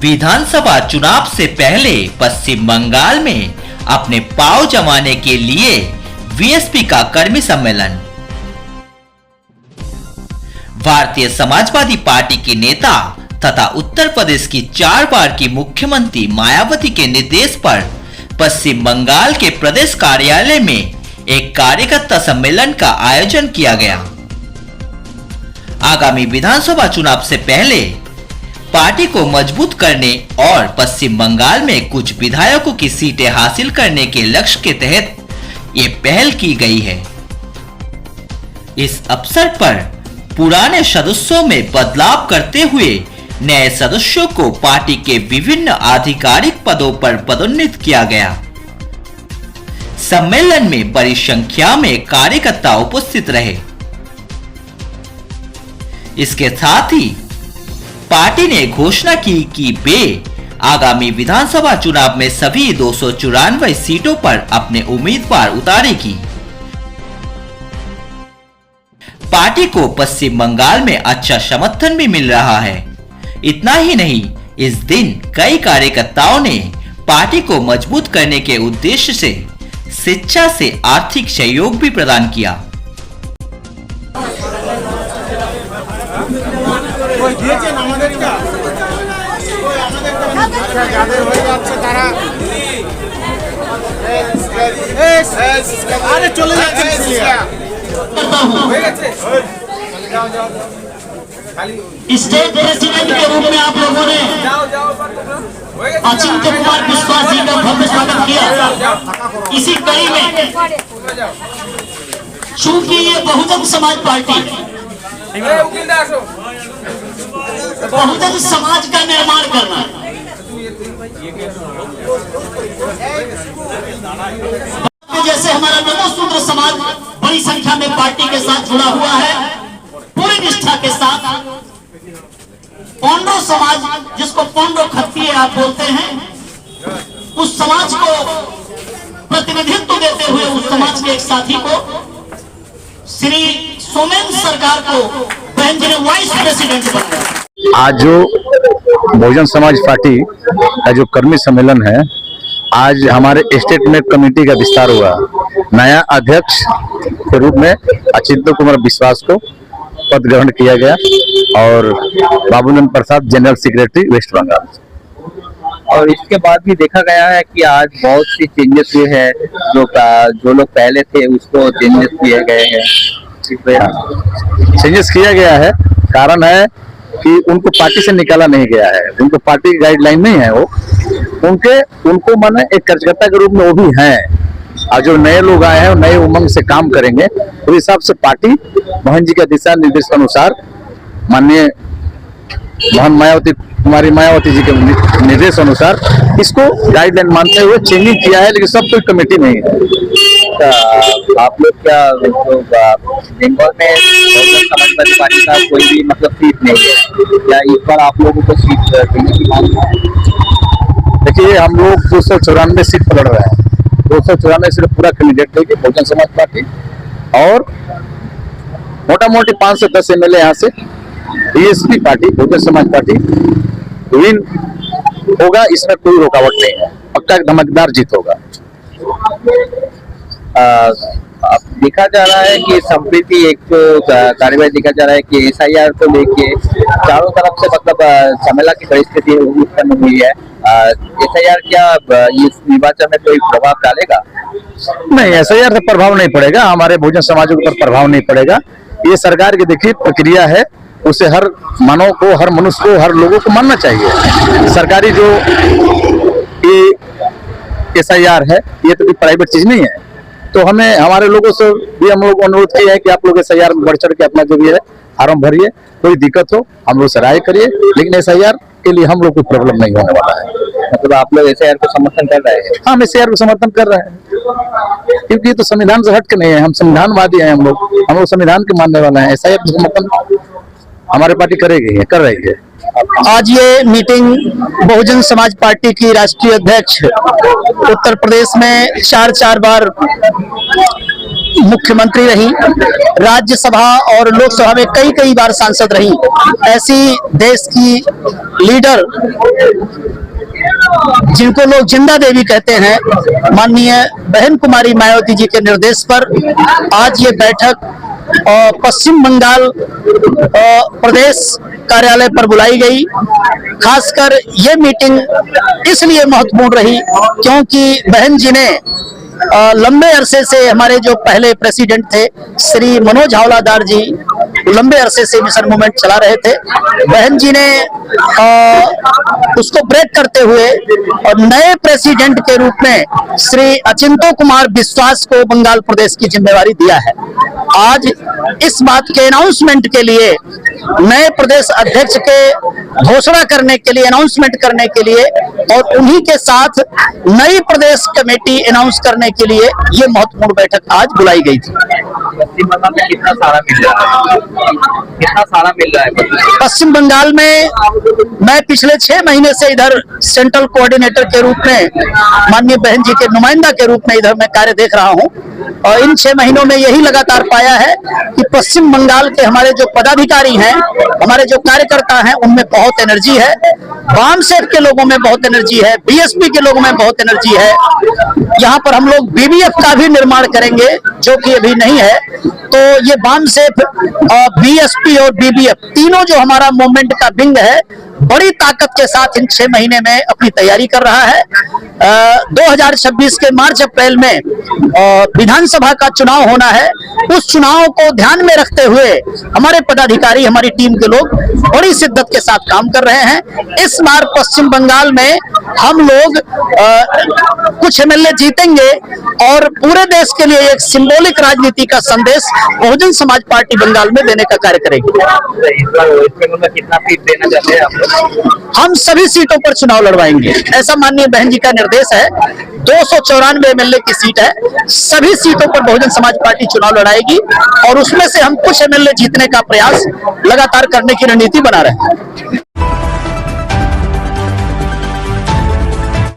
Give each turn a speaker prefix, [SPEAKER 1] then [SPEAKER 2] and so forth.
[SPEAKER 1] विधानसभा चुनाव से पहले पश्चिम बंगाल में अपने पांव जमाने के लिए वीएसपी का कर्मी सम्मेलन। भारतीय समाजवादी पार्टी के नेता तथा उत्तर प्रदेश की 4 बार की मुख्यमंत्री मायावती के निर्देश पर पश्चिम बंगाल के प्रदेश कार्यालय में एक कार्यकर्ता सम्मेलन का आयोजन किया गया। आगामी विधानसभा चुनाव से पहले पार्टी को मजबूत करने और पश्चिम बंगाल में कुछ विधायकों की सीटें हासिल करने के लक्ष्य के तहत ये पहल की गई है। इस अवसर पर पुराने सदस्यों में बदलाव करते हुए नए सदस्यों को पार्टी के विभिन्न आधिकारिक पदों पर पदोन्नत किया गया। सम्मेलन में बड़ी संख्या में कार्यकर्ता उपस्थित रहे। इसके साथ ही पार्टी ने घोषणा की कि वे आगामी विधानसभा चुनाव में सभी 294 सीटों पर अपने उम्मीदवार उतारेगी। पार्टी को पश्चिम बंगाल में अच्छा समर्थन भी मिल रहा है। इतना ही नहीं, इस दिन कई कार्यकर्ताओं ने पार्टी को मजबूत करने के उद्देश्य से शिक्षा से आर्थिक सहयोग भी प्रदान किया।
[SPEAKER 2] स्टेट प्रेसिडेंट के रूप में आप लोगों ने अचिंत्य कुमार विश्वास जी का भव्य स्वागत किया। इसी कड़ी में चूंकि ये बहुजन समाज पार्टी बहुजन समाज का निर्माण करना जैसे हमारा नमोसूत्र समाज बड़ी संख्या में पार्टी के साथ जुड़ा हुआ है। पूरी निष्ठा के साथ पोंडो समाज, जिसको पोंडो खत्रिय आप बोलते हैं, उस समाज को प्रतिनिधित्व देते हुए उस समाज के एक साथी को श्री सोमेन सरकार को बहन जी ने वाइस प्रेसिडेंट बनाया।
[SPEAKER 3] आज जो बहुजन समाज पार्टी का जो कर्मी सम्मेलन है, आज हमारे स्टेट में कमेटी का विस्तार हुआ। नया अध्यक्ष के रूप में अचिंत्य कुमार विश्वास को पद ग्रहण किया गया और बाबूलाल प्रसाद जनरल सेक्रेटरी वेस्ट बंगाल।
[SPEAKER 4] और इसके बाद भी देखा गया है कि आज बहुत सी चेंजेस हुए हैं। जो लोग पहले थे उसको चेंजेस किए गए हैं।
[SPEAKER 3] चेंजेस किया गया है, कारण है कि उनको पार्टी से निकाला नहीं गया है। उनको पार्टी गाइडलाइन नहीं है, वो उनको माने एक कार्यकर्ता के रूप में वो भी हैं। और जो नए लोग आए हैं नए उमंग से काम करेंगे, तो हिसाब से पार्टी मोहन जी के दिशा निर्देश के अनुसार माननीय कुमारी मायावती जी के निर्देश अनुसार इसको गाइडलाइन मानते हुए चेंजिंग किया है, लेकिन सब कोई कमेटी नहीं है।
[SPEAKER 4] आप लोग क्या बंगाल में समाजवादी पार्टी का कोई भी मतलब सीट नहीं है क्या? इस बार आप लोगों को सीट देने की मांग है?
[SPEAKER 3] देखिए, हम लोग 294 सीट पर लड़ रहे हैं। 294 सीट पूरा कैंडिडेट देगी बहुजन समाज पार्टी और मोटा मोटी 5 से 10 MLA यहाँ से BSP party Bahujan Samaj party win होगा। इसमें कोई रुकावट नहीं है, पक्का धमकदार जीत होगा।
[SPEAKER 4] देखा जा रहा है कि संप्रति एक कार्यवाही देखा जा रहा है कि SIR को लेके चारों तरफ से मतलब झमेला की परिस्थिति उत्पन्न हुई है। SIR क्या इस निर्वाचन में कोई प्रभाव डालेगा?
[SPEAKER 3] नहीं, SIR से प्रभाव नहीं पड़ेगा, हमारे बहुजन समाजों के ऊपर प्रभाव नहीं पड़ेगा। ये सरकार की देखिए प्रक्रिया है, उसे हर मानव को, हर मनुष्य को, हर लोगों को मानना चाहिए। सरकारी जो ये SIR है, ये तो कोई प्राइवेट चीज नहीं है। तो हमें हमारे लोगों से भी हम लोग अनुरोध किया है कि आप लोग SIR में बढ़ चढ़ के अपना जो भी है फॉर्म भरिए। कोई दिक्कत हो हम लोग से राय करिए, लेकिन SIR के लिए हम लोग को प्रॉब्लम नहीं होने वाला है।
[SPEAKER 4] मतलब आप लोग SIR को समर्थन कर रहे हैं?
[SPEAKER 3] हम SIR को समर्थन कर रहे हैं, क्योंकि ये तो संविधान से हट के नहीं है। हम संविधानवादी हैं, हम लोग संविधान के मानने वाले हैं। SIR को समर्थन हमारी पार्टी करेगी, कर रही है।
[SPEAKER 2] आज ये मीटिंग बहुजन समाज पार्टी की राष्ट्रीय अध्यक्ष उत्तर प्रदेश में 4 बार
[SPEAKER 5] मुख्यमंत्री रही, राज्यसभा और लोकसभा में कई कई बार सांसद रही। ऐसी देश की लीडर जिनको लोग जिंदा देवी कहते हैं, माननीय बहन कुमारी मायावती जी के निर्देश पर आज ये बैठक पश्चिम बंगाल प्रदेश कार्यालय पर बुलाई गई। खासकर ये मीटिंग इसलिए महत्वपूर्ण रही क्योंकि बहन जी ने लंबे अरसे से हमारे जो पहले प्रेसिडेंट थे श्री मनोज हावलादार जी लंबे अरसे से मिशन मूवमेंट चला रहे थे। बहन जी ने उसको ब्रेक करते हुए और नए प्रेसिडेंट के रूप में श्री अचिंतो कुमार विश्वास को बंगाल प्रदेश की जिम्मेवारी दिया है। आज इस बात के अनाउंसमेंट के लिए, नए प्रदेश अध्यक्ष के घोषणा करने के लिए, अनाउंसमेंट करने के लिए और उन्हीं के साथ नई प्रदेश कमेटी अनाउंस करने के लिए ये महत्वपूर्ण बैठक आज बुलाई गई थी।
[SPEAKER 4] पश्चिम बंगाल में कितना सारा मिल रहा है? कितना सारा मिल रहा है
[SPEAKER 5] पश्चिम बंगाल में? मैं पिछले 6 महीने से इधर सेंट्रल कोऑर्डिनेटर के रूप में, माननीय बहन जी के नुमाइंदा के रूप में इधर मैं कार्य देख रहा हूं और इन 6 महीनों में यही लगातार पाया है कि पश्चिम बंगाल के हमारे जो पदाधिकारी हैं, हमारे जो कार्यकर्ता हैं, उनमें बहुत एनर्जी है। वाम सेफ के लोगों में बहुत एनर्जी है, बीएसपी के लोगों में बहुत एनर्जी है। यहाँ पर हम लोग बीबीएफ का भी निर्माण करेंगे जो कि अभी नहीं है। तो ये वाम सेफ, बीएसपी और बीबीएफ तीनों जो हमारा मूवमेंट का विंग है, बड़ी ताकत के साथ इन 6 महीने में अपनी तैयारी कर रहा है। 2026 के मार्च अप्रैल में विधानसभा का चुनाव होना है। उस चुनाव को ध्यान में रखते हुए हमारे पदाधिकारी, हमारी टीम के लोग बड़ी शिद्दत के साथ काम कर रहे हैं। इस बार पश्चिम बंगाल में हम लोग कुछ एमएलए जीतेंगे और पूरे देश के लिए एक सिंबॉलिक राजनीति का संदेश बहुजन समाज पार्टी बंगाल में देने का कार्य करेगी।
[SPEAKER 4] कितना सीट देना चाहते हैं आप?
[SPEAKER 5] हम सभी सीटों पर चुनाव लड़वाएंगे, ऐसा माननीय बहन जी का निर्देश है। 294 एमएलए की सीट है, सभी सीटों पर बहुजन समाज पार्टी चुनाव लड़ाएगी और उसमें से हम कुछ एमएलए जीतने का प्रयास लगातार करने की रणनीति बना रहे हैं।